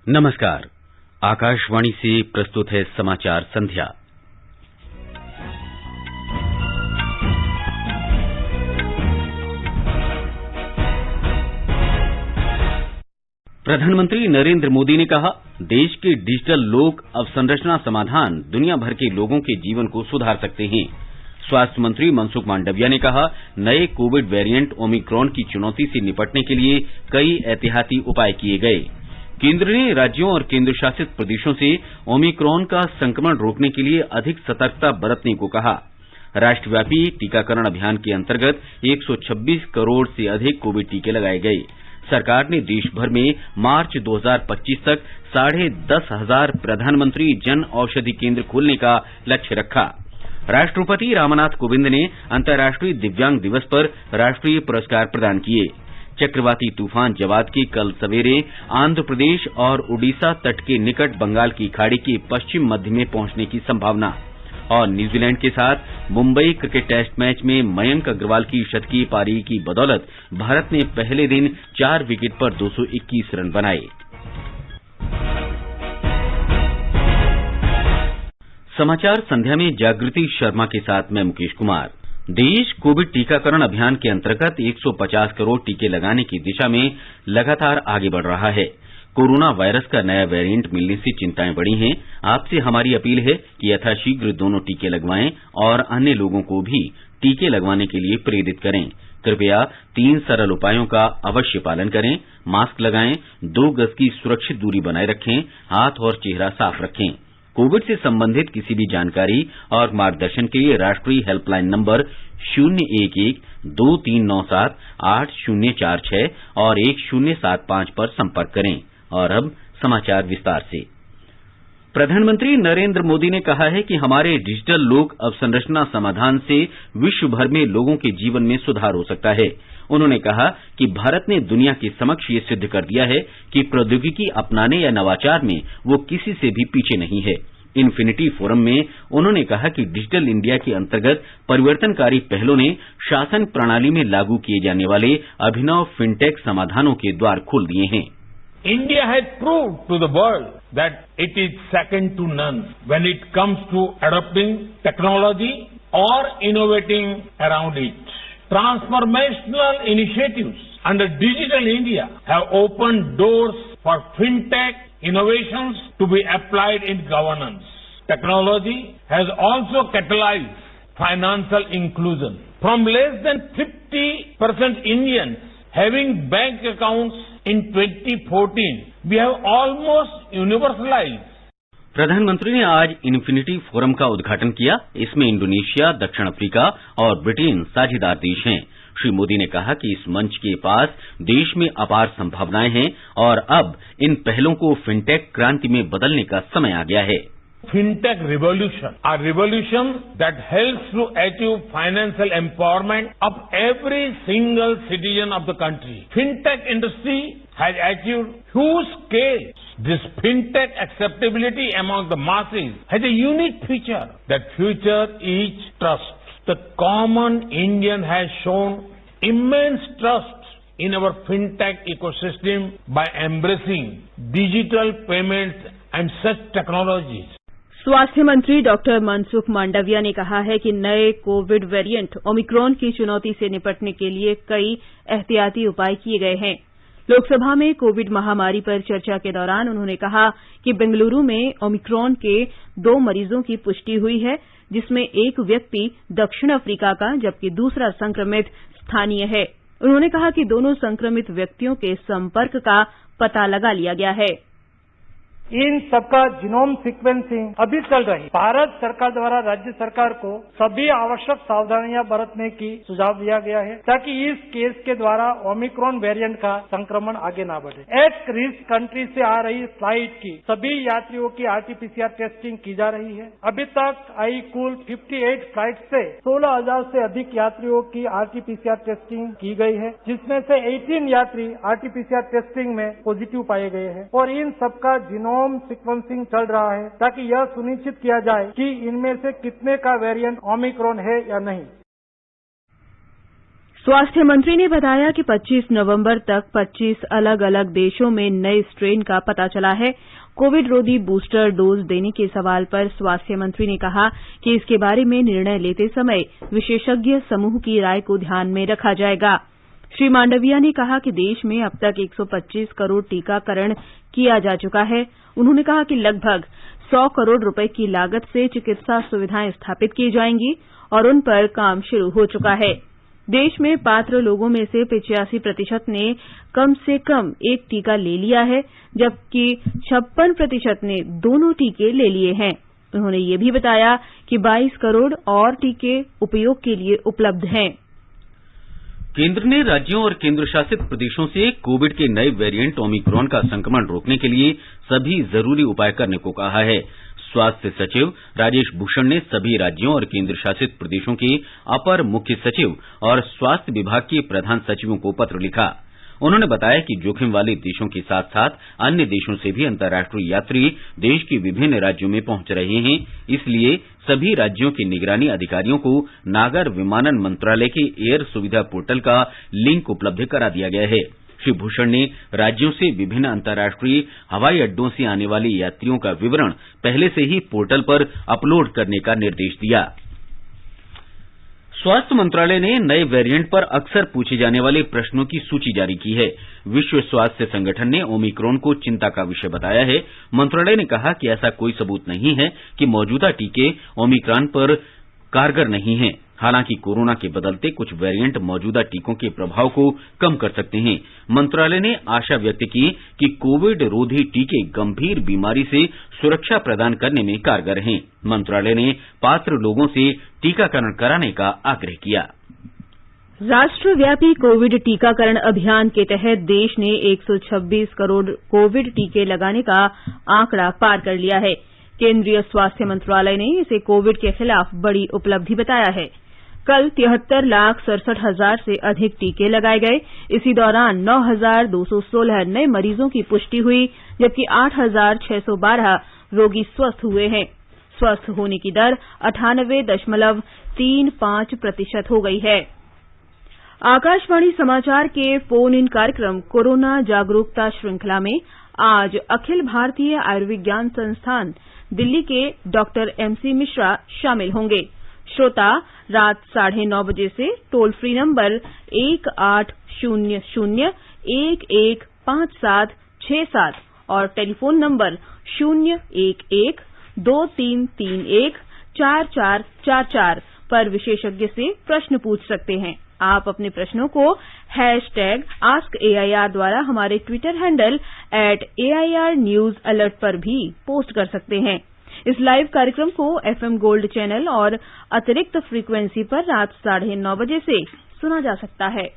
नमस्कार। आकाशवाणी से प्रस्तुत है समाचार संध्या। प्रधानमंत्री नरेंद्र मोदी ने कहा, देश के डिजिटल लोक अवसंरचना समाधान दुनिया भर के लोगों के जीवन को सुधार सकते हैं। स्वास्थ्य मंत्री मनसुख मांडविया ने कहा, नए कोविड वेरिएंट ओमिक्रॉन की चुनौती से निपटने के लिए कई एहतियाती उपाय किए गए। केंद्र ने राज्यों और केंद्र शासित प्रदेशों से ओमिक्रॉन का संक्रमण रोकने के लिए अधिक सतर्कता बरतने को कहा। राष्ट्रव्यापी टीकाकरण अभियान के अंतर्गत 126 करोड़ से अधिक कोविड टीके लगाए गए। सरकार ने देश भर में मार्च 2025 तक 10,500 प्रधानमंत्री जन औषधि केंद्र खोलने का लक्ष्य रखा। राष्ट्रपति रामनाथ कोविंद ने अंतर्राष्ट्रीय दिव्यांग दिवस पर राष्ट्रीय पुरस्कार प्रदान किए। चक्रवाती तूफान जवाद के कल सवेरे आंध्र प्रदेश और उड़ीसा तट के निकट बंगाल की खाड़ी के पश्चिम मध्य में पहुंचने की संभावना। और न्यूजीलैंड के साथ मुंबई क्रिकेट टेस्ट मैच में मयंक अग्रवाल की शतकीय पारी की बदौलत भारत ने पहले दिन 4 विकेट पर 221 रन बनाए। समाचार संध्या में जागृति शर्मा के साथ मैं मुकेश कुमार। देश कोविड टीकाकरण अभियान के अंतर्गत 150 करोड़ टीके लगाने की दिशा में लगातार आगे बढ़ रहा है। कोरोना वायरस का नया वेरिएंट मिलने से चिंताएं बढ़ी हैं। आपसे हमारी अपील है कि यथाशीघ्र दोनों टीके लगवाएं और अन्य लोगों को भी टीके लगवाने के लिए प्रेरित करें। कृपया 3 सरल उपायों का अवश्य पालन करें। मास्क लगाएं, 2 गज की सुरक्षित दूरी बनाए रखें, हाथ और चेहरा साफ रखें। कोविड से संबंधित किसी भी जानकारी और मार्गदर्शन के लिए राष्ट्रीय हेल्पलाइन नंबर 011-2397-8046 और 1075 पर संपर्क करें। और अब समाचार विस्तार से। प्रधानमंत्री नरेंद्र मोदी ने कहा है कि हमारे डिजिटल लोक अवसंरचना समाधान से विश्व भर में लोगों के जीवन में सुधार हो सकता है। उन्होंने कहा कि भारत ने दुनिया के समक्ष ये सिद्ध कर दिया है कि प्रौद्योगिकी अपनाने या नवाचार में वो किसी से भी पीछे नहीं है। इन्फिनिटी फोरम में उन्होंने कहा कि डिजिटल इंडिया के अंतर्गत परिवर्तनकारी पहलों ने शासन प्रणाली में लागू किए जाने वाले अभिनव फिनटेक समाधानों के द्वार खोल दिए हैं। India has proved to the world that it is second to none when it comes to adopting technology or innovating around it. Transformational initiatives under Digital India have opened doors for fintech innovations to be applied in governance. Technology has also catalyzed financial inclusion. From less than 50% Indians having bank accounts in 2014, we have almost universalized. प्रधानमंत्री ने आज infinity forum का उद्घाटन किया। इसमें Indonesia, दक्षिण Africa और Britain साझेदार देश हैं। श्री मोदी ने कहा कि इस मंच के पास देश में अपार संभावनाएं हैं और अब इन पहलों को फिनटेक क्रांति में बदलने का समय आ गया है। Fintech revolution, a revolution that helps to achieve financial empowerment of every single citizen of the country. Fintech industry has achieved huge scale. This fintech acceptability among the masses has a unique feature. That feature is trust. The common Indian has shown immense trust in our fintech ecosystem by embracing digital payments and such technologies. स्वास्थ्य मंत्री doctor Mansukh Mandaviya ने कहा है कि नए Covid variant Omicron की चुनौती से निपटने के लिए कई एहतियाती उपाय किए गए हैं। लोकसभा में कोविड महामारी पर चर्चा के दौरान उन्होंने कहा कि बेंगलुरू में ओमिक्रॉन के 2 मरीजों की पुष्टि हुई है, जिसमें एक व्यक्ति दक्षिण अफ्रीका का जबकि दूसरा संक्रमित स्थानीय है। उन्होंने कहा कि दोनों संक्रमित व्यक्तियों के संपर्क का पता लगा लिया गया है। इन सबका जीनोम सीक्वेंसिंग अभी चल रही है। भारत सरकार द्वारा राज्य सरकार को सभी आवश्यक सावधानियां बरतने की सुझाव दिया गया है ताकि इस केस के द्वारा ओमिक्रॉन वेरिएंट का संक्रमण आगे न बढ़े। एट रिस्क कंट्री से आ रही फ्लाइट की सभी यात्रियों की आरटीपीसीआर टेस्टिंग की जा रही है। अभी तक आई कुल 58 फ्लाइट से 16,000 से अधिक यात्रियों की आरटीपीसीआर टेस्टिंग की गई है, जिसमें से 18 यात्री आरटीपीसीआर टेस्टिंग में पॉजिटिव पाए गए हैं और इन सबका जीनोम सीक्वेंसिंग चल रहा है ताकि यह सुनिश्चित किया जाए कि इनमें से कितने का वेरिएंट ओमिक्रॉन है या नहीं। स्वास्थ्य मंत्री ने बताया कि 25 नवंबर तक 25 अलग अलग देशों में नए स्ट्रेन का पता चला है। कोविड रोधी बूस्टर डोज देने के सवाल पर स्वास्थ्य मंत्री ने कहा कि इसके बारे में निर्णय लेते समय विशेषज्ञ समूह की राय को ध्यान में रखा जाएगा। श्री मांडविया ने कहा कि देश में अब तक 125 करोड़ टीकाकरण किया जा चुका है। उन्होंने कहा कि लगभग 100 करोड़ रुपए की लागत से चिकित्सा सुविधाएं स्थापित की जाएंगी और उन पर काम शुरू हो चुका है। देश में पात्र लोगों में से 85% ने कम से कम एक टीका ले लिया है, जबकि 56% ने दोनों टीके ले लिए हैं। उन्होंने ये भी बताया कि 22 करोड़ और टीके उपयोग के लिए उपलब्ध हैं। केंद्र ने राज्यों और केंद्र शासित प्रदेशों से कोविड के नए वेरिएंट ओमिक्रॉन का संक्रमण रोकने के लिए सभी जरूरी उपाय करने को कहा है। स्वास्थ्य सचिव राजेश भूषण ने सभी राज्यों और केंद्र शासित प्रदेशों के अपर मुख्य सचिव और स्वास्थ्य विभाग के प्रधान सचिवों को पत्र लिखा। उन्होंने बताया कि जोखिम वाले देशों के साथ साथ अन्य देशों से भी अंतर्राष्ट्रीय यात्री देश के विभिन्न राज्यों में पहुंच रहे हैं, इसलिए सभी राज्यों के निगरानी अधिकारियों को नागर विमानन मंत्रालय के एयर सुविधा पोर्टल का लिंक उपलब्ध करा दिया गया है। श्री भूषण ने राज्यों से विभिन्न अंतर्राष्ट्रीय हवाई अड्डों से आने वाले यात्रियों का विवरण पहले से ही पोर्टल पर अपलोड करने का निर्देश दिया। स्वास्थ्य मंत्रालय ने नए वेरिएंट पर अक्सर पूछे जाने वाले प्रश्नों की सूची जारी की है। विश्व स्वास्थ्य संगठन ने ओमिक्रॉन को चिंता का विषय बताया है। मंत्रालय ने कहा कि ऐसा कोई सबूत नहीं है कि मौजूदा टीके ओमिक्रॉन पर कारगर नहीं हैं। हालांकि कोरोना के बदलते कुछ वेरिएंट मौजूदा टीकों के प्रभाव को कम कर सकते हैं। मंत्रालय ने आशा व्यक्त की कि कोविड रोधी टीके गंभीर बीमारी से सुरक्षा प्रदान करने में कारगर हैं। मंत्रालय ने पात्र लोगों से टीकाकरण कराने का आग्रह किया। राष्ट्रव्यापी कोविड टीकाकरण अभियान के तहत देश ने 126 करोड़ कोविड टीके लगाने का आंकड़ा पार कर लिया है। केंद्रीय स्वास्थ्य मंत्रालय ने इसे कोविड के खिलाफ बड़ी उपलब्धि बताया है। कल 73,67,000 से अधिक टीके लगाए गए। इसी दौरान 9,216 नए मरीजों की पुष्टि हुई, जबकि 8,612 रोगी स्वस्थ हुए हैं। स्वस्थ होने की दर 98.35% हो गई है। आकाशवाणी समाचार के फोन इन कार्यक्रम कोरोना जागरूकता श्रृंखला में आज अखिल भारतीय आयुर्विज्ञान संस्थान दिल्ली के डॉक्टर MC मिश्रा शामिल होंगे। श्रोता रात 9:30 बजे से टोल फ्री नंबर 1800-115767 और टेलीफोन नंबर 011-2331-4444 पर विशेषज्ञ से प्रश्न पूछ सकते हैं। आप अपने प्रश्नों को #AskAIR द्वारा हमारे Twitter handle @AIR News Alert पर भी पोस्ट कर सकते हैं। इस लाइव कार्यक्रम को FM गोल्ड चैनल और अतिरिक्त फ्रीक्वेंसी पर रात 9:30 बजे से सुना जा सकता है।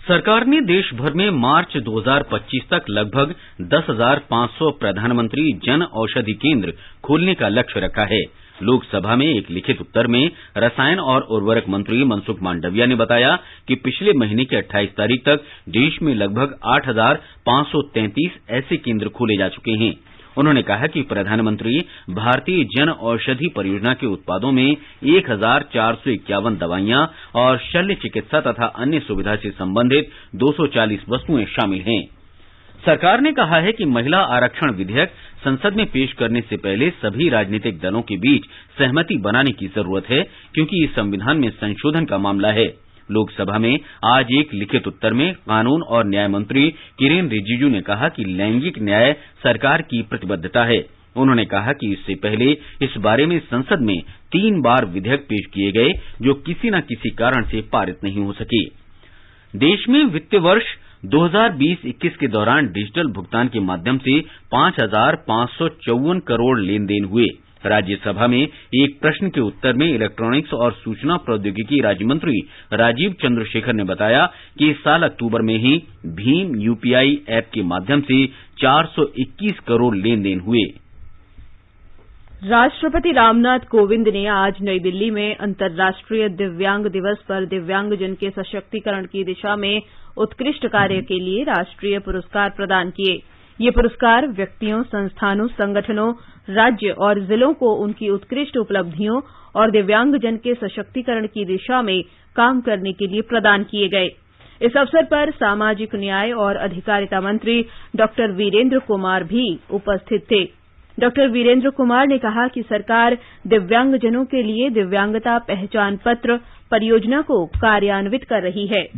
सरकार ने देश भर में मार्च 2025 तक लगभग 10,500 प्रधानमंत्री जन औषधि केंद्र खोलने का लक्ष्य रखा है। लोकसभा में एक लिखित उत्तर में रसायन और उर्वरक मंत्री मनसुख मांडविया ने बताया कि पिछले महीने की 28 तारीख तक देश में लगभग 8,533 ऐसे केंद्र खोले जा चुके हैं। उन्होंने कहा कि प्रधानमंत्री भारतीय जन औषधि परियोजना के उत्पादों में 1,451 दवाइयां और शल्य चिकित्सा तथा अन्य सुविधा से संबंधित 240 वस्तुएं शामिल हैं। सरकार ने कहा है कि महिला आरक्षण विधेयक संसद में पेश करने से पहले सभी राजनीतिक दलों के बीच सहमति बनाने की जरूरत है, क्योंकि ये संविधान में संशोधन का मामला है। लोकसभा में आज एक लिखित उत्तर में कानून और न्याय मंत्री किरेन रिजिजू ने कहा कि लैंगिक न्याय सरकार की प्रतिबद्धता है। उन्होंने कहा कि इससे पहले इस बारे में संसद में 3 बार विधेयक पेश किए गए, जो किसी न किसी कारण से पारित नहीं हो सके। देश में वित्त वर्ष 2020-21 के दौरान डिजिटल भुगतान के माध्यम से 5,554 करोड़ लेन देन हुए। राज्यसभा में एक प्रश्न के उत्तर में इलेक्ट्रॉनिक्स और सूचना प्रौद्योगिकी राज्य मंत्री राजीव चंद्रशेखर ने बताया कि इस साल अक्टूबर में ही भीम UPI ऐप के माध्यम से 421 करोड़ लेन देन हुए। राष्ट्रपति रामनाथ कोविंद ने आज नई दिल्ली में अंतर्राष्ट्रीय दिव्यांग दिवस पर दिव्यांगजन के सशक्तिकरण की दिशा में उत्कृष्ट कार्य के लिए राष्ट्रीय पुरस्कार प्रदान किए। ये पुरस्कार व्यक्तियों, संस्थानों, संगठनों, राज्य और जिलों को उनकी उत्कृष्ट उपलब्धियों और दिव्यांगजन के सशक्तिकरण की दिशा में काम करने के लिए प्रदान किए गए। इस अवसर पर सामाजिक न्याय और अधिकारिता मंत्री डॉ वीरेंद्र कुमार भी उपस्थित थे। डॉ वीरेंद्र कुमार ने कहा कि सरकार दिव्यांगजनों के लिए दिव्यांगता पहचान पत्र परियोजना को कार्यान्वित कर रही है।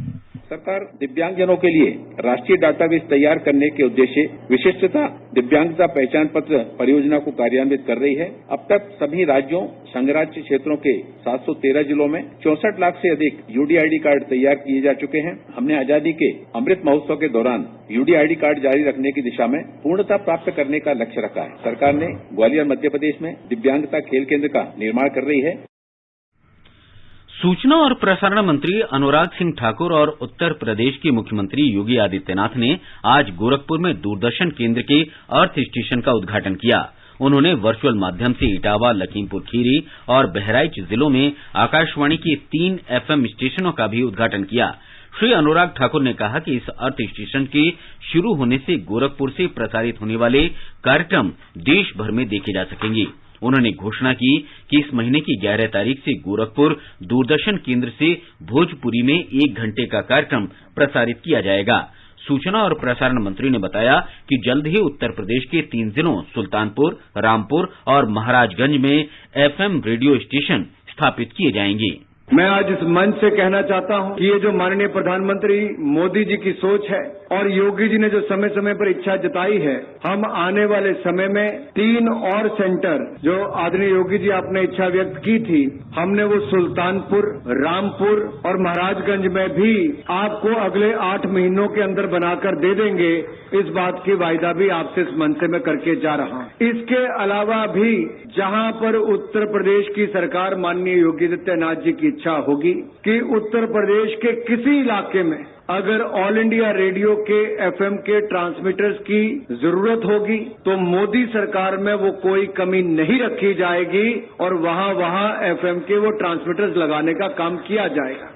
सरकार दिव्यांगजनों के लिए राष्ट्रीय डाटाबेस तैयार करने के उद्देश्य विशिष्टता दिव्यांगता पहचान पत्र परियोजना को कार्यान्वित कर रही है। अब तक सभी राज्यों, संघराज्य क्षेत्रों के 713 जिलों में 64 लाख से अधिक यूडीआईडी कार्ड तैयार किए जा चुके हैं। हमने आजादी के अमृत महोत्सव के दौरान यूडीआईडी कार्ड जारी रखने की दिशा में पूर्णता प्राप्त करने का लक्ष्य रखा है। सरकार ने ग्वालियर मध्य प्रदेश में दिव्यांगता खेल केंद्र का निर्माण कर रही है। सूचना और प्रसारण मंत्री अनुराग सिंह ठाकुर और उत्तर प्रदेश के मुख्यमंत्री योगी आदित्यनाथ ने आज गोरखपुर में दूरदर्शन केंद्र के अर्थ स्टेशन का उद्घाटन किया। उन्होंने वर्चुअल माध्यम से इटावा, लखीमपुर खीरी और बहराइच जिलों में आकाशवाणी के 3 FM स्टेशनों का भी उद्घाटन किया। श्री अनुराग ठाकुर ने कहा कि इस अर्थ स्टेशन के शुरू होने से गोरखपुर से प्रसारित होने वाले कार्यक्रम देश भर में देखे जा सकेंगे। उन्होंने घोषणा की कि इस महीने की 11 तारीख से गोरखपुर दूरदर्शन केंद्र से भोजपुरी में 1 घंटे का कार्यक्रम प्रसारित किया जाएगा। सूचना और प्रसारण मंत्री ने बताया कि जल्द ही उत्तर प्रदेश के 3 जिलों सुल्तानपुर, रामपुर और महाराजगंज में FM रेडियो स्टेशन स्थापित किए जाएंगे। मैं आज इस मंच से कहना चाहता हूं कि ये जो माननीय प्रधानमंत्री मोदी जी की सोच है और योगी जी ने जो समय समय पर इच्छा जताई है, हम आने वाले समय में 3 और सेंटर जो आदरणीय योगी जी आपने इच्छा व्यक्त की थी, हमने वो सुल्तानपुर, रामपुर और महाराजगंज में भी आपको अगले 8 महीनों के अंदर बनाकर दे देंगे। इस बात की वायदा भी आपसे इस मंच से मैं करके जा रहा हूं। इसके अलावा भी जहां पर उत्तर प्रदेश की सरकार माननीय योगी आदित्यनाथ जी की इच्छा होगी कि उत्तर प्रदेश के किसी इलाके में अगर ऑल इंडिया रेडियो के FM के ट्रांसमीटर्स की जरूरत होगी तो मोदी सरकार में वो कोई कमी नहीं रखी जाएगी और वहां FM के वो ट्रांसमीटर्स लगाने का काम किया जाएगा।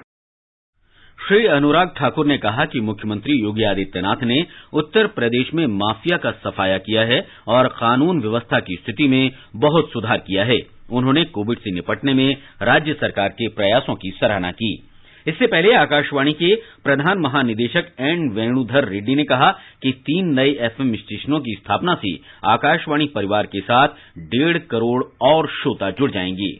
श्री अनुराग ठाकुर ने कहा कि मुख्यमंत्री योगी आदित्यनाथ ने उत्तर प्रदेश में माफिया का सफाया किया है और कानून व्यवस्था की स्थिति में बहुत सुधार किया है। उन्होंने कोविड से निपटने में राज्य सरकार के प्रयासों की सराहना की। इससे पहले आकाशवाणी के प्रधान महानिदेशक एन वेणुधर रेड्डी ने कहा कि 3 नए FM स्टेशनों की स्थापना से आकाशवाणी परिवार के साथ 1.5 करोड़ और श्रोता जुड़ जाएंगे।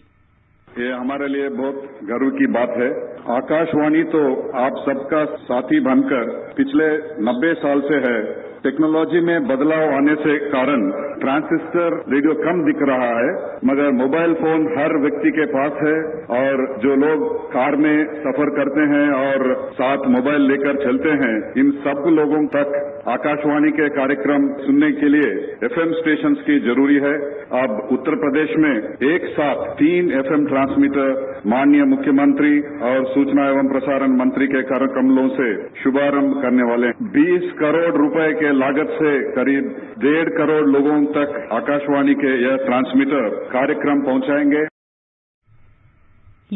ये हमारे लिए बहुत गर्व की बात है। आकाशवाणी तो आप सबका साथी बनकर पिछले 90 साल से है। टेक्नोलॉजी में बदलाव आने से कारण ट्रांजिस्टर रेडियो कम दिख रहा है, मगर मोबाइल फोन हर व्यक्ति के पास है और जो लोग कार में सफर करते हैं और साथ मोबाइल लेकर चलते हैं, इन सब लोगों तक आकाशवाणी के कार्यक्रम सुनने के लिए FM स्टेशंस की जरूरी है। अब उत्तर प्रदेश में एक साथ 3 FM ट्रांसमीटर माननीय मुख्यमंत्री और सूचना एवं प्रसारण मंत्री के कार्यक्रमों से शुभारंभ करने वाले 20 करोड़ रुपए के लागत से करीब 1.5 करोड़ लोगों तक आकाशवाणी के यह ट्रांसमीटर कार्यक्रम पहुंचाएंगे।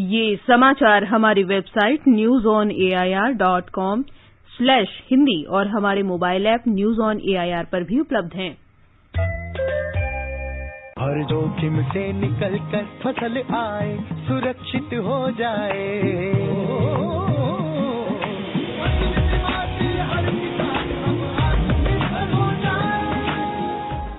ये समाचार हमारी वेबसाइट newsonair.com/hindi और हमारे mobile app news on AIR पर भी उपलब्ध हैं। हर जोखिम से निकल कर फसल आए, सुरक्षित हो जाए।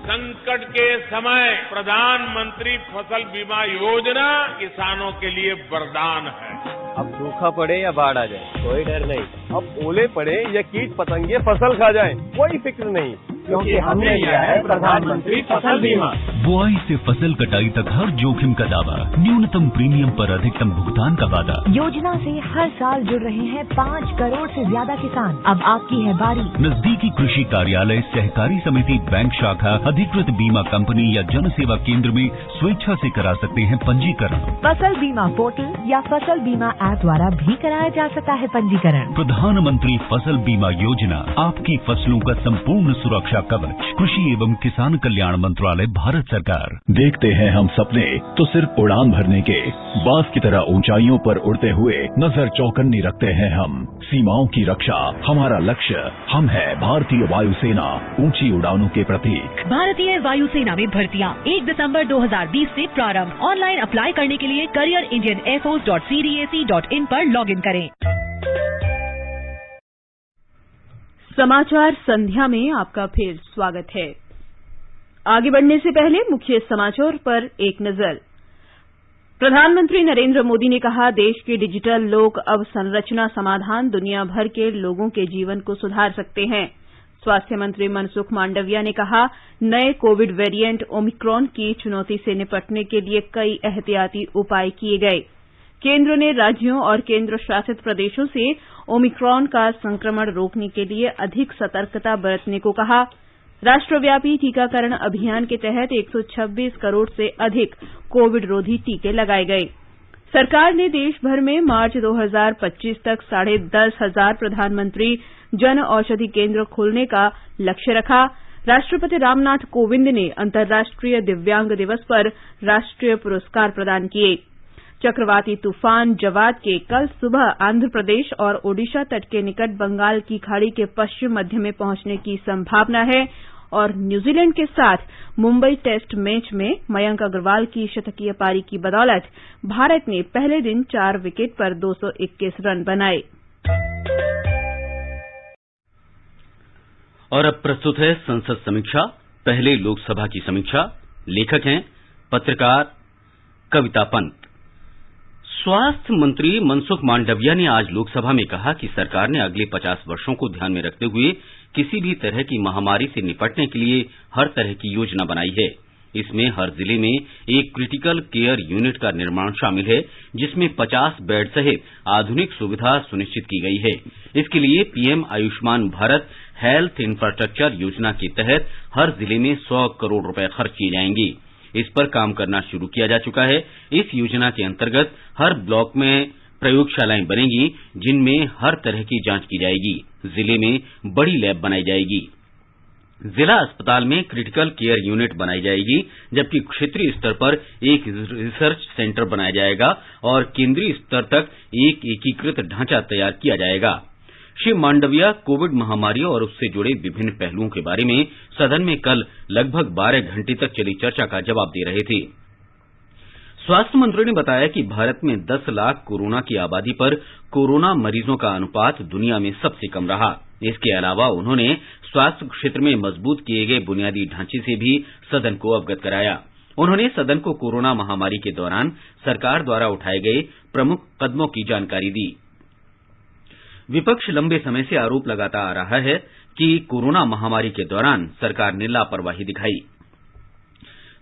संकट के समय प्रधानमंत्री फसल बीमा योजना किसानों के लिए वरदान है। अब सूखा पड़े या बाढ़ आ जाए कोई डर नहीं, अब ओले पड़े या कीट पतंगे फसल खा जाए कोई फिक्र नहीं, क्योंकि हमने लिया है प्रधानमंत्री फसल बीमा। बुआई से फसल कटाई तक हर जोखिम का दावा, न्यूनतम प्रीमियम पर अधिकतम भुगतान का वादा। योजना से हर साल जुड़ रहे हैं 5 करोड़ से ज्यादा किसान। अब आपकी है बारी। नजदीकी कृषि कार्यालय, सहकारी समिति, बैंक शाखा, अधिकृत बीमा कंपनी या जन सेवा केंद्र में स्वेच्छा से करा सकते हैं पंजीकरण। फसल बीमा पोर्टल या फसल बीमा ऐप द्वारा भी कराया जा सकता है पंजीकरण। प्रधानमंत्री फसल बीमा योजना, आपकी फसलों का संपूर्ण सुरक्षा कवच। कृषि एवं किसान कल्याण मंत्रालय, भारत सरकार। सरकार। देखते हैं हम सपने तो सिर्फ उड़ान भरने के, बाज की तरह ऊंचाइयों पर उड़ते हुए नजर चौकन्नी रखते हैं हम। सीमाओं की रक्षा हमारा लक्ष्य, हम है भारतीय वायुसेना, ऊंची उड़ानों के प्रतीक। भारतीय वायुसेना में भर्तियां 1 दिसंबर 2020 से प्रारंभ। ऑनलाइन अप्लाई करने के लिए careerindianairforce.cdac.in पर लॉगिन करें। समाचार संध्या में आपका फिर स्वागत है। आगे बढ़ने से पहले मुख्य समाचार पर एक नजर। प्रधानमंत्री नरेंद्र मोदी ने कहा, देश के डिजिटल लोक अवसंरचना समाधान दुनिया भर के लोगों के जीवन को सुधार सकते हैं। स्वास्थ्य मंत्री मनसुख मांडविया ने कहा, नए कोविड वेरिएंट ओमिक्रॉन की चुनौती से निपटने के लिए कई एहतियाती उपाय किए गए। केंद्र ने राज्यों और केंद्र शासित प्रदेशों से ओमिक्रॉन का संक्रमण रोकने के लिए अधिक सतर्कता बरतने को कहा। राष्ट्रव्यापी टीकाकरण अभियान के तहत 126 करोड़ से अधिक कोविड रोधी टीके लगाए गए। सरकार ने देश भर में मार्च 2025 तक 10,500 प्रधानमंत्री जन औषधि केंद्र खोलने का लक्ष्य रखा। राष्ट्रपति रामनाथ कोविंद ने अंतर्राष्ट्रीय दिव्यांग दिवस पर राष्ट्रीय पुरस्कार प्रदान किए। चक्रवाती तूफान जवाद के कल सुबह आंध्र प्रदेश और ओडिशा तट के निकट बंगाल की खाड़ी के पश्चिम मध्य में पहुंचने की संभावना है और न्यूजीलैंड के साथ मुंबई टेस्ट मैच में मयंक अग्रवाल की शतकीय पारी की बदौलत भारत ने पहले दिन 4 विकेट पर 221 रन बनाए। और अब प्रस्तुत है संसद समीक्षा। पहले लोकसभा की समीक्षा। लेखक हैं पत्रकार कविता पंत। स्वास्थ्य मंत्री मनसुख मांडविया ने आज लोकसभा में कहा कि सरकार ने अगले 50 वर्षों को ध्यान में रखते हुए किसी भी तरह की महामारी से निपटने के लिए हर तरह की योजना बनाई है। इसमें हर जिले में एक क्रिटिकल केयर यूनिट का निर्माण शामिल है, जिसमें 50 बेड सहित आधुनिक सुविधा सुनिश्चित की गई है। इसके लिए PM Ayushman Bharat health infrastructure योजना के तहत हर जिले में 100 करोड़ रुपए खर्च किए जाएंगे। इस पर काम करना शुरू किया जा चुका है। इस योजना के अंतर्गत हर ब्लॉक में प्रयोगशालाएं बनेंगी, जिनमें हर तरह की जांच की जाएगी। जिले में बड़ी लैब बनाई जाएगी। जिला अस्पताल में क्रिटिकल केयर यूनिट बनाई जाएगी, जबकि क्षेत्रीय स्तर पर एक रिसर्च सेंटर बनाया जाएगा और केंद्रीय स्तर तक एक एकीकृत ढांचा तैयार किया जाएगा। श्री मांडविया कोविड महामारी और उससे जुड़े विभिन्न पहलुओं के बारे में सदन में कल लगभग 12 घंटे तक चली चर्चा का जवाब दे रहे थे। स्वास्थ्य मंत्री ने बताया कि भारत में 10 लाख कोरोना की आबादी पर कोरोना मरीजों का अनुपात दुनिया में सबसे कम रहा। इसके अलावा उन्होंने स्वास्थ्य क्षेत्र में मजबूत किए गए बुनियादी ढांचे से भी सदन को अवगत कराया। उन्होंने सदन को कोरोना महामारी के दौरान सरकार द्वारा उठाए गए प्रमुख कदमों की जानकारी दी। विपक्ष लंबे समय से आरोप लगाता आ रहा है कि कोरोना महामारी के दौरान सरकार ने लापरवाही दिखाई।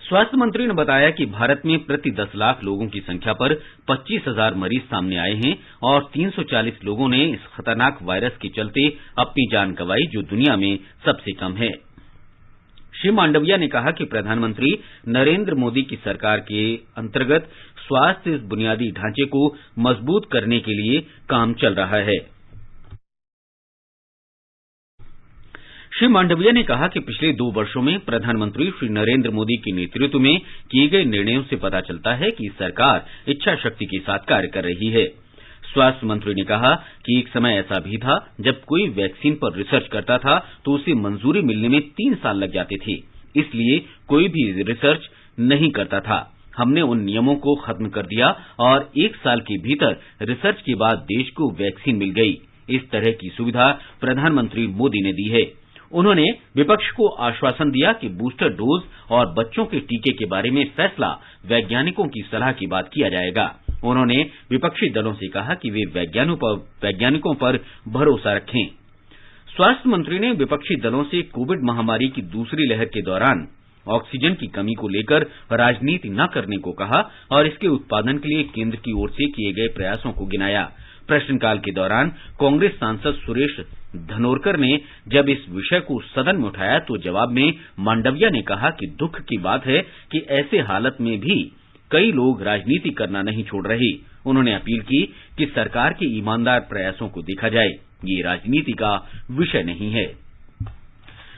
स्वास्थ्य मंत्री ने बताया कि भारत में प्रति 10 लाख लोगों की संख्या पर 25,000 मरीज सामने आए हैं और 340 लोगों ने इस खतरनाक वायरस के चलते अपनी जान गंवाई, जो दुनिया में सबसे कम है। श्री मांडविया ने कहा कि प्रधानमंत्री नरेंद्र मोदी की सरकार के अंतर्गत स्वास्थ्य बुनियादी ढांचे को मजबूत करने के लिए काम चल रहा है। श्री मांडविया ने कहा कि पिछले 2 वर्षों में प्रधानमंत्री श्री नरेंद्र मोदी के नेतृत्व में किए गए निर्णयों से पता चलता है कि सरकार इच्छा शक्ति के साथ कार्य कर रही है। स्वास्थ्य मंत्री ने कहा कि एक समय ऐसा भी था जब कोई वैक्सीन पर रिसर्च करता था तो उसे मंजूरी मिलने में 3 साल लग जाते थे, इसलिए कोई भी रिसर्च नहीं करता था। हमने उन नियमों को खत्म कर दिया और 1 साल के भीतर रिसर्च के बाद देश को वैक्सीन मिल गई। इस तरह की सुविधा प्रधानमंत्री मोदी ने दी है। उन्होंने विपक्ष को आश्वासन दिया कि बूस्टर डोज और बच्चों के टीके के बारे में फैसला वैज्ञानिकों की सलाह के बाद किया जाएगा। उन्होंने विपक्षी दलों से कहा कि वे वैज्ञानिकों पर भरोसा रखें। स्वास्थ्य मंत्री ने विपक्षी दलों से कोविड महामारी की दूसरी लहर के दौरान ऑक्सीजन की कमी को लेकर राजनीति न करने को कहा और इसके उत्पादन के लिए केंद्र की ओर से किए गए प्रयासों को गिनाया। प्रश्नकाल के दौरान कांग्रेस सांसद सुरेश धनोरकर ने जब इस विषय को सदन में उठाया तो जवाब में मांडविया ने कहा कि दुख की बात है कि ऐसे हालत में भी कई लोग राजनीति करना नहीं छोड़ रहे। उन्होंने अपील की कि सरकार के ईमानदार प्रयासों को देखा जाए, ये राजनीति का विषय नहीं है।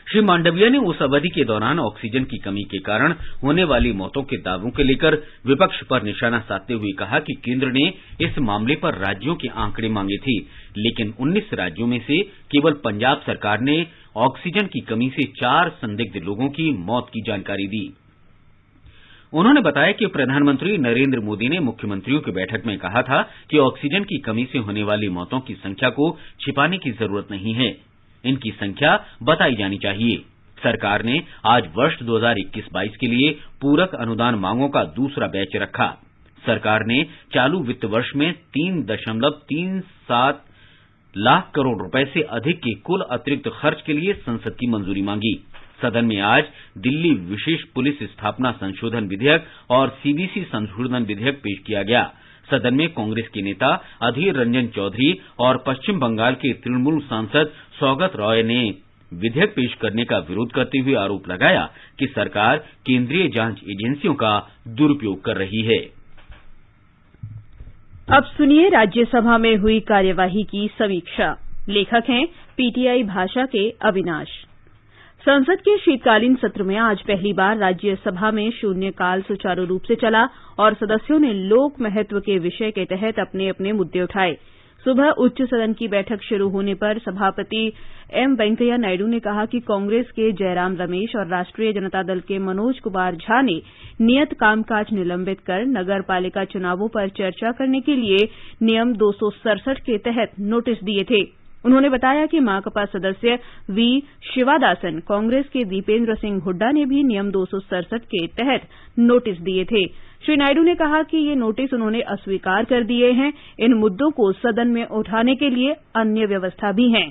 श्री मांडविया ने उस अवधि के दौरान ऑक्सीजन की कमी के कारण होने वाली मौतों के दावों को लेकर विपक्ष पर निशाना साधते हुए कहा कि केंद्र ने इस मामले पर राज्यों के आंकड़े मांगे थे, लेकिन 19 राज्यों में से केवल पंजाब सरकार ने ऑक्सीजन की कमी से 4 संदिग्ध लोगों की मौत की जानकारी दी। उन्होंने बताया कि प्रधानमंत्री नरेंद्र मोदी ने मुख्यमंत्रियों की बैठक में कहा था कि ऑक्सीजन की कमी से होने वाली मौतों की संख्या को छिपाने की जरूरत नहीं है, इनकी संख्या बताई जानी चाहिए। सरकार ने आज वर्ष 2021-22 के लिए पूरक अनुदान मांगों का दूसरा बैच रखा। सरकार ने चालू वित्त वर्ष में 3.37 लाख करोड़ रुपए से अधिक के कुल अतिरिक्त खर्च के लिए संसद की मंजूरी मांगी। सदन में आज दिल्ली विशेष पुलिस स्थापना संशोधन विधेयक और सीबीसी संशोधन विधेयक पेश किया गया। सदन में कांग्रेस के नेता अधीर रंजन चौधरी और पश्चिम बंगाल के तृणमूल सांसद सौगत रॉय ने विधेयक पेश करने का विरोध करते हुए आरोप लगाया कि सरकार केंद्रीय जांच एजेंसियों का दुरुपयोग कर रही है। अब सुनिए राज्यसभा में हुई कार्यवाही की समीक्षा। लेखक हैं पीटीआई भाषा के अविनाश। संसद के शीतकालीन सत्र में आज पहली बार राज्यसभा में शून्यकाल सुचारू रूप से चला और सदस्यों ने लोक महत्व के विषय के तहत अपने अपने मुद्दे उठाए। सुबह उच्च सदन की बैठक शुरू होने पर सभापति एम वेंकैया नायडू ने कहा कि कांग्रेस के जयराम रमेश और राष्ट्रीय जनता दल के मनोज कुमार झा ने नियत कामकाज निलंबित कर नगर पालिका चुनावों पर चर्चा करने के लिए नियम 267 के तहत नोटिस दिए थे। उन्होंने बताया कि माकपा सदस्य वी शिवादासन, कांग्रेस के दीपेंद्र सिंह हुड्डा ने भी नियम 267 के तहत नोटिस दिए थे। श्री नायडू ने कहा कि ये नोटिस उन्होंने अस्वीकार कर दिए हैं। इन मुद्दों को सदन में उठाने के लिए अन्य व्यवस्था भी है।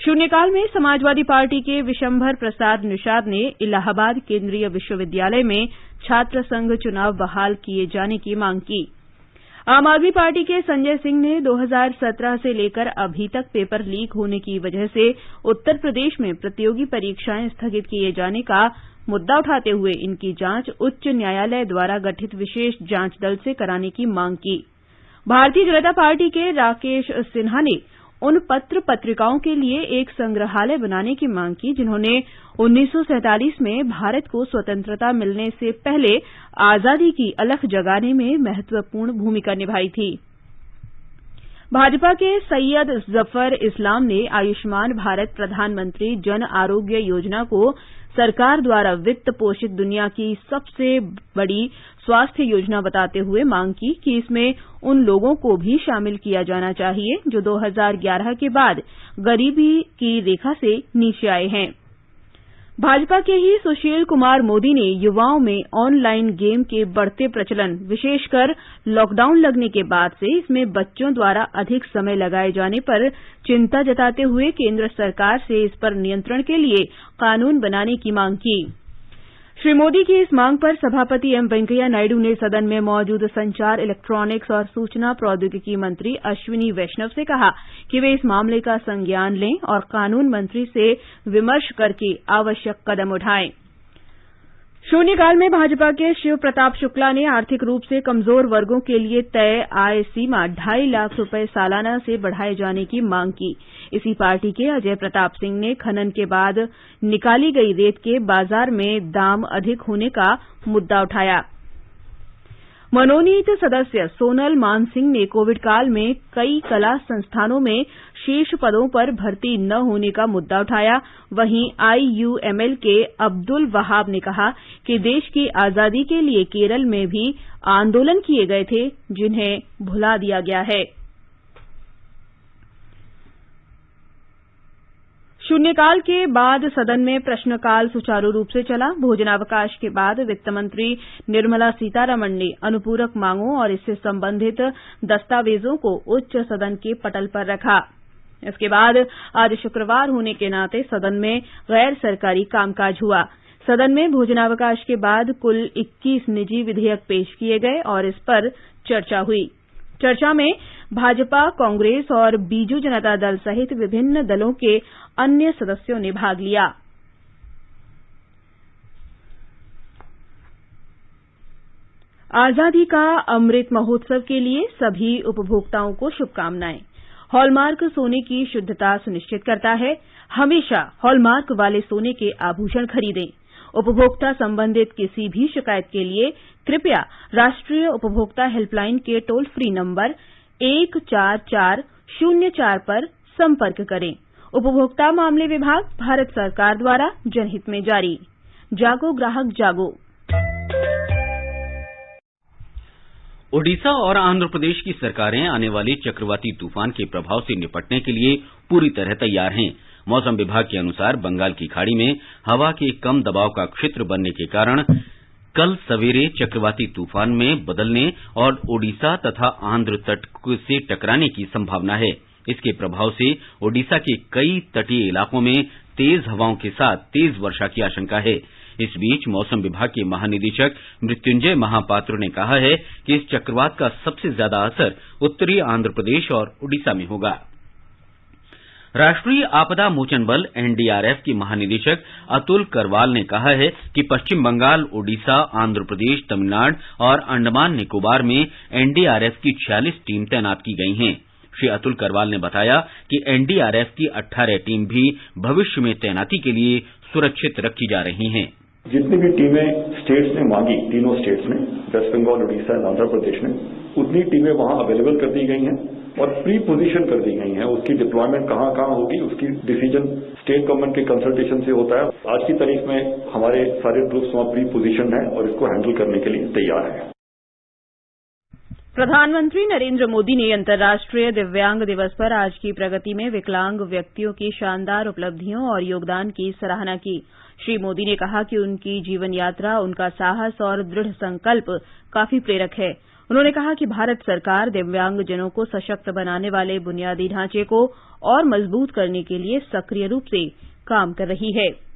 शून्यकाल में समाजवादी पार्टी के विशंभर प्रसाद निषाद ने इलाहाबाद केंद्रीय विश्वविद्यालय में छात्र संघ चुनाव बहाल किए जाने की मांग की। आम आदमी पार्टी के संजय सिंह ने 2017 से लेकर अभी तक पेपर लीक होने की वजह से उत्तर प्रदेश में प्रतियोगी परीक्षाएं स्थगित किए जाने का मुद्दा उठाते हुए इनकी जांच उच्च न्यायालय द्वारा गठित विशेष जांच दल से कराने की मांग की। भारतीय जनता पार्टी के राकेश सिन्हा ने उन पत्र पत्रिकाओं के लिए एक संग्रहालय बनाने की मांग की जिन्होंने 1947 में भारत को स्वतंत्रता मिलने से पहले आजादी की अलख जगाने में महत्वपूर्ण भूमिका निभाई थी। भाजपा के सैयद जफर इस्लाम ने आयुष्मान भारत प्रधानमंत्री जन आरोग्य योजना को सरकार द्वारा वित्त पोषित दुनिया की सबसे बड़ी स्वास्थ्य योजना बताते हुए मांग की कि इसमें उन लोगों को भी शामिल किया जाना चाहिए जो 2011 के बाद गरीबी की रेखा से नीचे आए हैं। भाजपा के ही सुशील कुमार मोदी ने युवाओं में ऑनलाइन गेम के बढ़ते प्रचलन, विशेषकर लॉकडाउन लगने के बाद से इसमें बच्चों द्वारा अधिक समय लगाए जाने पर चिंता जताते हुए केंद्र सरकार से इस पर नियंत्रण के लिए कानून बनाने की मांग की। श्री मोदी की इस मांग पर सभापति एम वेंकैया नायडू ने सदन में मौजूद संचार, इलेक्ट्रॉनिक्स और सूचना प्रौद्योगिकी मंत्री अश्विनी वैष्णव से कहा कि वे इस मामले का संज्ञान लें और कानून मंत्री से विमर्श करके आवश्यक कदम उठाएं। शून्यकाल में भाजपा के शिव प्रताप शुक्ला ने आर्थिक रूप से कमजोर वर्गों के लिए तय आय सीमा 2.5 लाख रुपए सालाना से बढ़ाए जाने की मांग की। इसी पार्टी के अजय प्रताप सिंह ने खनन के बाद निकाली गई रेत के बाजार में दाम अधिक होने का मुद्दा उठाया। मनोनीत सदस्य सोनल मानसिंह ने कोविड काल में कई कला संस्थानों में शीर्ष पदों पर भर्ती न होने का मुद्दा उठाया। वहीं आईयूएमएल के अब्दुल वहाब ने कहा कि देश की आजादी के लिए केरल में भी आंदोलन किए गए थे जिन्हें भुला दिया गया है। शून्यकाल के बाद सदन में प्रश्नकाल सुचारू रूप से चला। भोजनावकाश के बाद वित्त मंत्री निर्मला सीतारमण ने अनुपूरक मांगों और इससे संबंधित दस्तावेजों को उच्च सदन के पटल पर रखा। इसके बाद आज शुक्रवार होने के नाते सदन में गैर सरकारी कामकाज हुआ। सदन में भोजनावकाश के बाद कुल 21 निजी विधेयक पेश किए गए और इस पर चर्चा हुई। चर्चा में भाजपा, कांग्रेस और बीजू जनता दल सहित विभिन्न दलों के अन्य सदस्यों ने भाग लिया। आजादी का अमृत महोत्सव के लिए सभी उपभोक्ताओं को शुभकामनाएं। हॉलमार्क सोने की शुद्धता सुनिश्चित करता है। हमेशा हॉलमार्क वाले सोने के आभूषण खरीदें। उपभोक्ता संबंधित किसी भी शिकायत के लिए कृपया राष्ट्रीय उपभोक्ता हेल्पलाइन के टोल फ्री नंबर 14404 पर संपर्क करें। उपभोक्ता मामले विभाग, भारत सरकार द्वारा जनहित में जारी। जागो ग्राहक जागो। ओडिशा और आंध्र प्रदेश की सरकारें आने वाले चक्रवाती तूफान के प्रभाव से निपटने के लिए पूरी तरह तैयार हैं। मौसम विभाग के अनुसार बंगाल की खाड़ी में हवा के कम दबाव का क्षेत्र बनने के कारण कल सवेरे चक्रवाती तूफान में बदलने और ओडिशा तथा आंध्र तट से टकराने की संभावना है। इसके प्रभाव से ओडिशा के कई तटीय इलाकों में तेज हवाओं के साथ तेज वर्षा की आशंका है। इस बीच मौसम विभाग के महानिदेशक मृत्युंजय महापात्र ने कहा है कि इस चक्रवात का सबसे ज्यादा असर उत्तरी आंध्र प्रदेश और ओडिशा में होगा। राष्ट्रीय आपदा मोचन बल एनडीआरएफ के महानिदेशक अतुल करवाल ने कहा है कि पश्चिम बंगाल, ओडिशा, आंध्र प्रदेश, तमिलनाडु और अंडमान निकोबार में एनडीआरएफ की 46 टीम तैनात की गई हैं। श्री अतुल करवाल ने बताया कि एनडीआरएफ की 18 टीम भी भविष्य में तैनाती के लिए सुरक्षित रखी जा रही हैं। जितनी भी टीमें स्टेट्स ने मांगी, तीनों स्टेट्स ने, वेस्ट बंगाल, उड़ीसा और आंध्र प्रदेश ने, उतनी टीमें वहां अवेलेबल कर दी गई हैं और प्री पोजीशन कर दी गई हैं। उसकी डिप्लॉयमेंट कहां कहां होगी उसकी डिसीजन स्टेट गवर्नमेंट के कंसल्टेशन से होता है। आज की तारीख में हमारे सारे ट्रूप्स वहां प्री पोजीशन है और इसको हैंडल करने के लिए तैयार है। प्रधानमंत्री नरेंद्र मोदी ने अंतर्राष्ट्रीय दिव्यांग दिवस पर आज की प्रगति में विकलांग व्यक्तियों की शानदार उपलब्धियों और योगदान की सराहना की। श्री मोदी ने कहा कि उनकी जीवन यात्रा, उनका साहस और दृढ़ संकल्प काफी प्रेरक है। उन्होंने कहा कि भारत सरकार दिव्यांगजनों को सशक्त बनाने वाले बुनियादी ढांचे को और मजबूत करने के लिए सक्रिय रूप से काम कर रही है।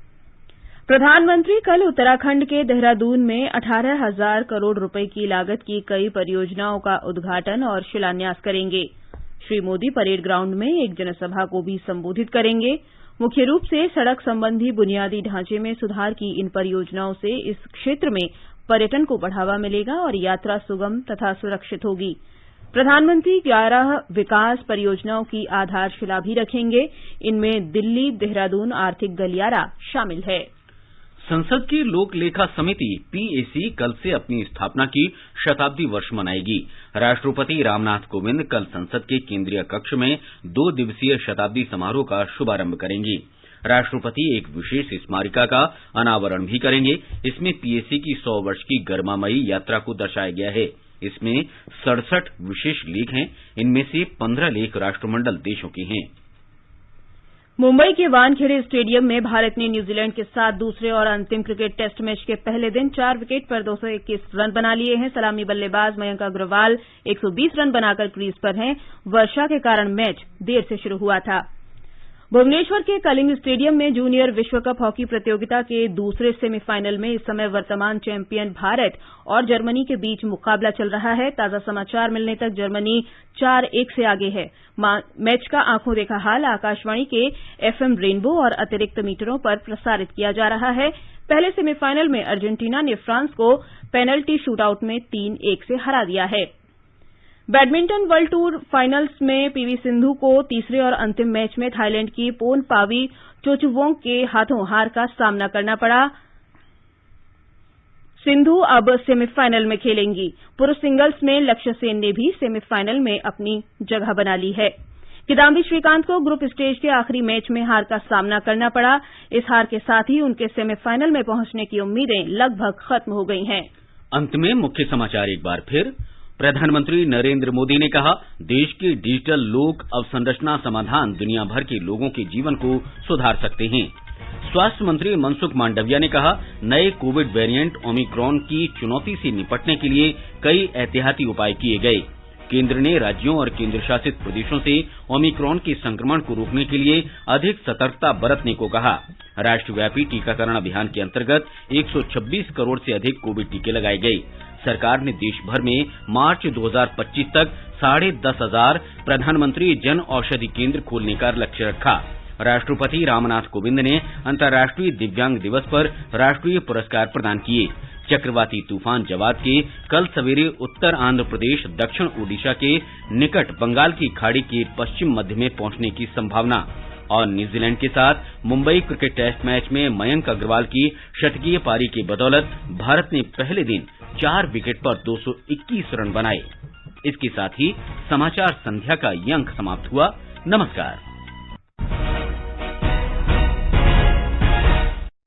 प्रधानमंत्री कल उत्तराखंड के देहरादून में 18,000 करोड़ रुपए की लागत की कई परियोजनाओं का उद्घाटन और शिलान्यास करेंगे। श्री मोदी परेड ग्राउंड में एक जनसभा को भी संबोधित करेंगे। मुख्य रूप से सड़क संबंधी बुनियादी ढांचे में सुधार की इन परियोजनाओं से इस क्षेत्र में पर्यटन को बढ़ावा मिलेगा और यात्रा सुगम तथा सुरक्षित होगी। प्रधानमंत्री 11 विकास परियोजनाओं की आधारशिला भी रखेंगे। इनमें दिल्ली देहरादून आर्थिक गलियारा शामिल है। संसद की लोक लेखा समिति पीएसी कल से अपनी स्थापना की शताब्दी वर्ष मनाएगी। राष्ट्रपति रामनाथ कोविंद कल संसद के केंद्रीय कक्ष में 2 दिवसीय शताब्दी समारोह का शुभारंभ करेंगी। राष्ट्रपति एक विशेष स्मारिका का अनावरण भी करेंगे। इसमें पीएसी की 100 वर्ष की गरिमामयी यात्रा को दर्शाया गया है। इसमें 67 विशेष लेख हैं। इनमें से 15 लेख राष्ट्रमंडल देशों के हैं। मुंबई के वानखेड़े स्टेडियम में भारत ने न्यूजीलैंड के साथ दूसरे और अंतिम क्रिकेट टेस्ट मैच के पहले दिन 4 विकेट पर 221 रन बना लिए हैं। सलामी बल्लेबाज मयंक अग्रवाल 120 रन बनाकर क्रीज पर हैं। वर्षा के कारण मैच देर से शुरू हुआ था। भुवनेश्वर के कलिंग स्टेडियम में जूनियर विश्व कप हॉकी प्रतियोगिता के दूसरे सेमीफाइनल में इस समय वर्तमान चैंपियन भारत और जर्मनी के बीच मुकाबला चल रहा है। ताजा समाचार मिलने तक जर्मनी 4-1 से आगे है। मैच का आंखों देखा हाल आकाशवाणी के एफएम रेनबो और अतिरिक्त मीटरों पर प्रसारित किया जा रहा है। पहले सेमीफाइनल में अर्जेंटीना ने फ्रांस को पेनल्टी शूटआउट में 3-1 से हरा दिया है। बैडमिंटन वर्ल्ड टूर फाइनल्स में पीवी सिंधु को तीसरे और अंतिम मैच में थाईलैंड की पोर्नपावी चोचुवोंग के हाथों हार का सामना करना पड़ा। सिंधु अब सेमीफाइनल में खेलेंगी। पुरुष सिंगल्स में लक्ष्य सेन ने भी सेमीफाइनल में अपनी जगह बना ली है। किदाम्बी श्रीकांत को ग्रुप स्टेज के आखिरी मैच में हार का सामना करना पड़ा। इस हार के साथ ही उनके सेमीफाइनल में पहुंचने की उम्मीदें लगभग खत्म हो गई हैं। अंत में मुख्य समाचार एक बार फिर। प्रधानमंत्री नरेंद्र मोदी ने कहा, देश की डिजिटल लोक अवसंरचना समाधान दुनिया भर के लोगों के जीवन को सुधार सकते हैं। स्वास्थ्य मंत्री मनसुख मांडविया ने कहा, नए कोविड वेरिएंट ओमिक्रॉन की चुनौती से निपटने के लिए कई एहतियाती उपाय किए गए। केंद्र ने राज्यों और केंद्र शासित प्रदेशों से ओमिक्रॉन के संक्रमण को रोकने के लिए अधिक सतर्कता बरतने को कहा। राष्ट्रव्यापी टीकाकरण अभियान के अंतर्गत 126 करोड़ से अधिक कोविड टीके लगाए गए। सरकार ने देश भर में मार्च 2025 तक 10,500 प्रधानमंत्री जन औषधि केंद्र खोलने का लक्ष्य रखा। राष्ट्रपति रामनाथ कोविंद ने अंतर्राष्ट्रीय दिव्यांग दिवस पर राष्ट्रीय पुरस्कार प्रदान किए। चक्रवाती तूफान जवाद के कल सवेरे उत्तर आंध्र प्रदेश, दक्षिण ओडिशा के निकट बंगाल की खाड़ी के पश्चिम मध्य में पहुंचने की संभावना। और न्यूजीलैंड के साथ मुंबई क्रिकेट टेस्ट मैच में मयंक अग्रवाल की शतकीय पारी की बदौलत भारत ने पहले दिन 4 विकेट पर 221 रन बनाए। इसके साथ ही समाचार संध्या का ये अंक समाप्त हुआ। नमस्कार।